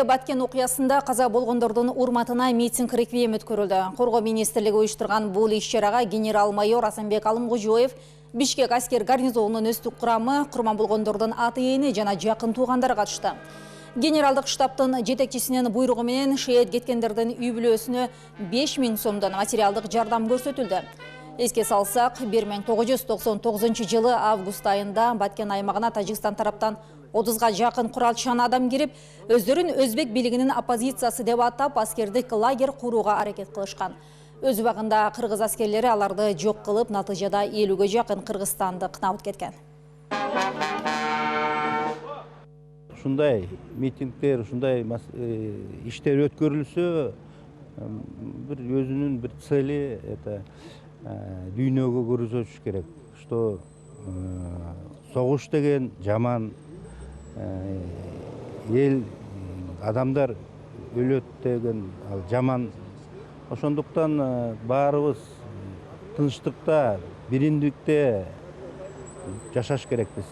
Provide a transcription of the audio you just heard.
Баткен окуясында каза болгондордун урматына митинг реквием өткөрүлдү. Коргоо министрлиги уюштурган бул иш-чарага генерал-майор Асанбек Алымгожоев, Бишкек аскер гарнизонунун өстүк курамы, курман болгондордун аты-эни жана жакын туугандары катышты. Генералдык штабтын жетекчисинин буйругу менен шейет кеткендердин үй бүлөсүнө 5000 сомдон материалдык жардам көрсөтүлдү. Эске салсак, 1999 жылы август айында Баткен аймагына Тажикстан тараптан 30га жакын куралчан адам кирип, өздөрүн өзбек бийлигинин оппозициясы деп атап, аскердик лагерь курууга аракет кылышкан. Өз убагында кыргыз аскерлери аларды жок кылып, натыйжада 50ге жакын кыргызстандык набыт кеткен. Ушундай митингдер, ушундай иштер өткөрүлсө, бир өзүнүн бир цели это дүйнөгө көрсөтүш керек, что согуш деген жаман, эл адамдар өлөт деген жаман. Ошондуктан баарыбыз тынчтыкта, биримдикте жашаш керекпиз.